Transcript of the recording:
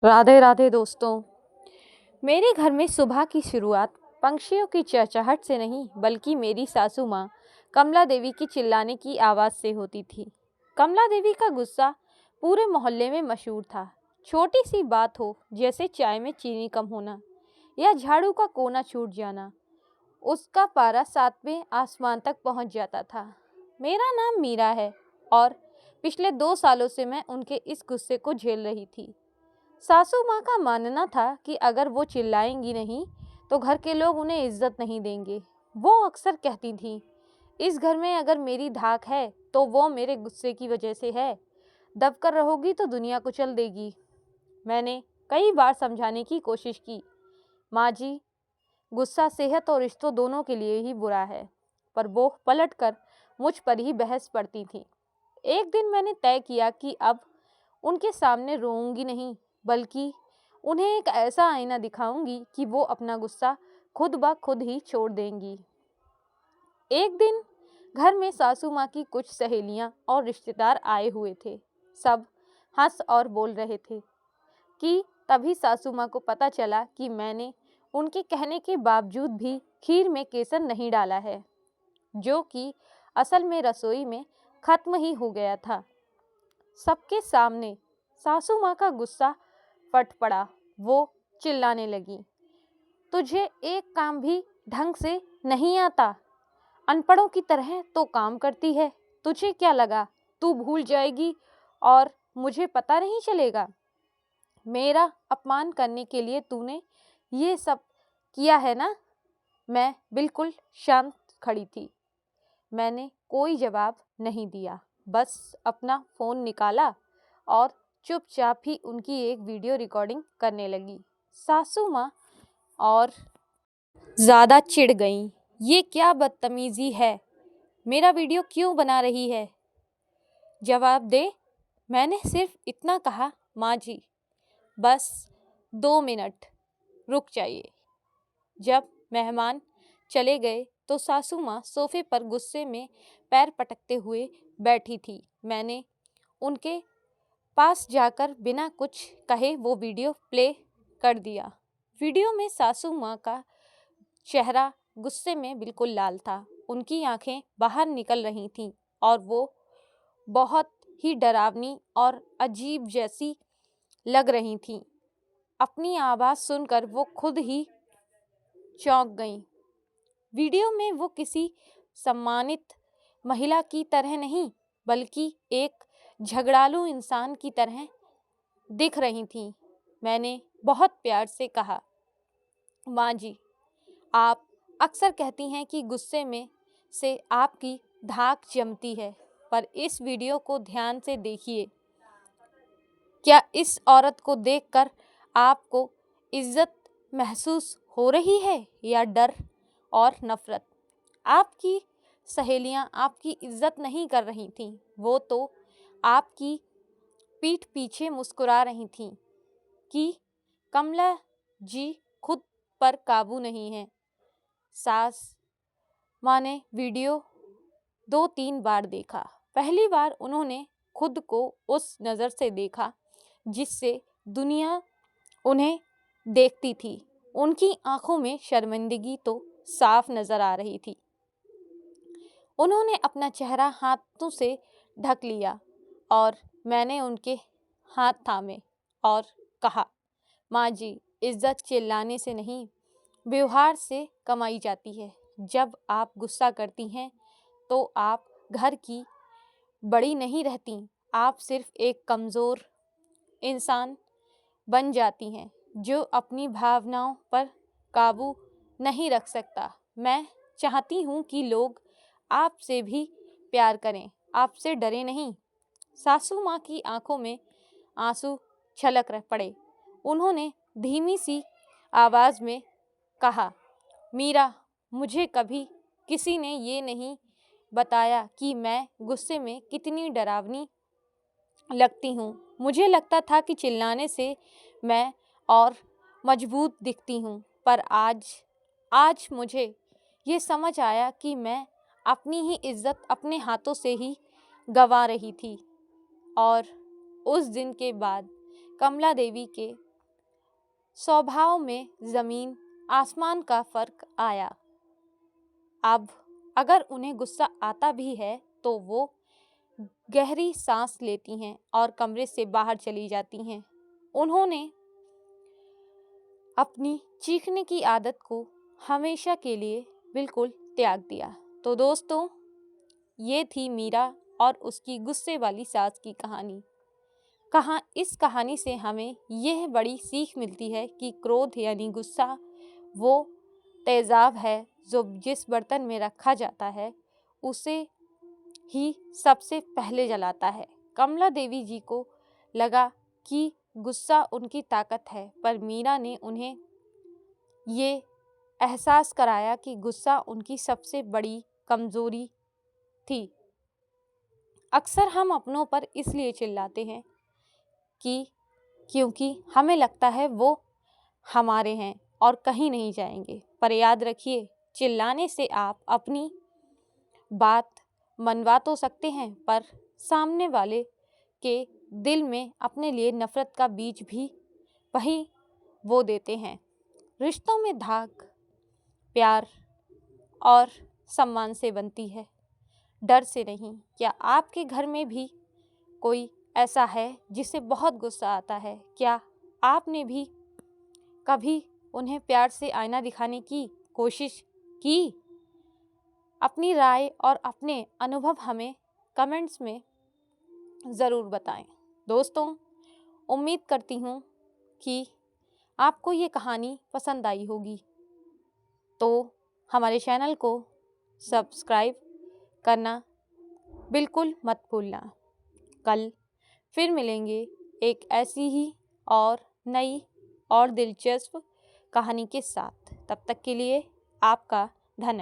राधे राधे दोस्तों। मेरे घर में सुबह की शुरुआत पंछियों की चहचहाहट से नहीं बल्कि मेरी सासू माँ कमला देवी की चिल्लाने की आवाज़ से होती थी। कमला देवी का गुस्सा पूरे मोहल्ले में मशहूर था। छोटी सी बात हो जैसे चाय में चीनी कम होना या झाड़ू का कोना छूट जाना, उसका पारा 7वें आसमान तक पहुँच जाता था। मेरा नाम मीरा है और पिछले 2 सालों से मैं उनके इस गुस्से को झेल रही थी। सासू माँ का मानना था कि अगर वो चिल्लाएंगी नहीं तो घर के लोग उन्हें इज्जत नहीं देंगे। वो अक्सर कहती थीं, इस घर में अगर मेरी धाक है तो वो मेरे गुस्से की वजह से है। दबकर रहोगी तो दुनिया कुचल देगी। मैंने कई बार समझाने की कोशिश की, माँ जी, गुस्सा सेहत और रिश्तों दोनों के लिए ही बुरा है, पर वो पलटकर मुझ पर ही बहस पड़ती थी। एक दिन मैंने तय किया कि अब उनके सामने रोऊंगी नहीं, बल्कि उन्हें एक ऐसा आईना दिखाऊंगी कि वो अपना गुस्सा खुद ब खुद ही छोड़ देंगी। एक दिन घर में सासू माँ की कुछ सहेलियाँ और रिश्तेदार आए हुए थे। सब हंस और बोल रहे थे कि तभी सासू माँ को पता चला कि मैंने उनके कहने के बावजूद भी खीर में केसर नहीं डाला है, जो कि असल में रसोई में खत्म ही हो गया था। सबके सामने सासू माँ का गुस्सा फट पड़ा। वो चिल्लाने लगी, तुझे एक काम भी ढंग से नहीं आता, अनपढ़ों की तरह तो काम करती है। तुझे क्या लगा तू भूल जाएगी और मुझे पता नहीं चलेगा? मेरा अपमान करने के लिए तूने ये सब किया है ना? मैं बिल्कुल शांत खड़ी थी। मैंने कोई जवाब नहीं दिया, बस अपना फ़ोन निकाला और चुपचाप ही उनकी एक वीडियो रिकॉर्डिंग करने लगी। सासू माँ और ज़्यादा चिढ़ गईं। ये क्या बदतमीज़ी है? मेरा वीडियो क्यों बना रही है? जवाब दे। मैंने सिर्फ इतना कहा, माँ जी, बस 2 मिनट रुक जाइए। जब मेहमान चले गए तो सासू माँ सोफे पर गुस्से में पैर पटकते हुए बैठी थी। मैंने उनके पास जाकर बिना कुछ कहे वो वीडियो प्ले कर दिया। वीडियो में सासू माँ का चेहरा गुस्से में बिल्कुल लाल था। उनकी आंखें बाहर निकल रही थीं और वो बहुत ही डरावनी और अजीब जैसी लग रही थीं। अपनी आवाज़ सुनकर वो खुद ही चौंक गईं। वीडियो में वो किसी सम्मानित महिला की तरह नहीं बल्कि एक झगड़ालू इंसान की तरह दिख रही थीं। मैंने बहुत प्यार से कहा, माँ जी, आप अक्सर कहती हैं कि गुस्से में से आपकी धाक जमती है, पर इस वीडियो को ध्यान से देखिए। क्या इस औरत को देखकर आपको इज्जत महसूस हो रही है या डर और नफरत? आपकी सहेलियां आपकी इज्जत नहीं कर रही थीं, वो तो आपकी पीठ पीछे मुस्कुरा रही थीं कि कमला जी खुद पर काबू नहीं है। सास माँ ने वीडियो 2-3 बार देखा। पहली बार उन्होंने खुद को उस नज़र से देखा जिससे दुनिया उन्हें देखती थी। उनकी आंखों में शर्मिंदगी तो साफ नजर आ रही थी। उन्होंने अपना चेहरा हाथों से ढक लिया और मैंने उनके हाथ थामे और कहा, माँ जी, इज्जत चिल्लाने से नहीं, व्यवहार से कमाई जाती है। जब आप गुस्सा करती हैं तो आप घर की बड़ी नहीं रहती, आप सिर्फ एक कमज़ोर इंसान बन जाती हैं जो अपनी भावनाओं पर काबू नहीं रख सकता। मैं चाहती हूँ कि लोग आपसे भी प्यार करें, आपसे डरे नहीं। सासू माँ की आंखों में आंसू छलक पड़े। उन्होंने धीमी सी आवाज़ में कहा, मीरा, मुझे कभी किसी ने ये नहीं बताया कि मैं गुस्से में कितनी डरावनी लगती हूँ। मुझे लगता था कि चिल्लाने से मैं और मजबूत दिखती हूँ, पर आज मुझे ये समझ आया कि मैं अपनी ही इज्जत अपने हाथों से ही गंवा रही थी। और उस दिन के बाद कमला देवी के स्वभाव में ज़मीन आसमान का फ़र्क आया। अब अगर उन्हें गुस्सा आता भी है तो वो गहरी सांस लेती हैं और कमरे से बाहर चली जाती हैं। उन्होंने अपनी चीखने की आदत को हमेशा के लिए बिल्कुल त्याग दिया। तो दोस्तों, ये थी मीरा और उसकी गुस्से वाली सास की कहानी। इस कहानी से हमें यह बड़ी सीख मिलती है कि क्रोध यानी गुस्सा वो तेज़ाब है जो जिस बर्तन में रखा जाता है उसे ही सबसे पहले जलाता है। कमला देवी जी को लगा कि गुस्सा उनकी ताकत है, पर मीरा ने उन्हें ये एहसास कराया कि गुस्सा उनकी सबसे बड़ी कमज़ोरी थी। अक्सर हम अपनों पर इसलिए चिल्लाते हैं क्योंकि हमें लगता है वो हमारे हैं और कहीं नहीं जाएंगे। पर याद रखिए, चिल्लाने से आप अपनी बात मनवा तो सकते हैं, पर सामने वाले के दिल में अपने लिए नफरत का बीज भी वही वो देते हैं। रिश्तों में धाक प्यार और सम्मान से बनती है, डर से नहीं। क्या आपके घर में भी कोई ऐसा है जिसे बहुत गुस्सा आता है? क्या आपने भी कभी उन्हें प्यार से आईना दिखाने की कोशिश की? अपनी राय और अपने अनुभव हमें कमेंट्स में ज़रूर बताएं। दोस्तों, उम्मीद करती हूँ कि आपको ये कहानी पसंद आई होगी। तो हमारे चैनल को सब्सक्राइब करना बिल्कुल मत भूलना। कल फिर मिलेंगे एक ऐसी ही और नई और दिलचस्प कहानी के साथ। तब तक के लिए आपका धन्यवाद।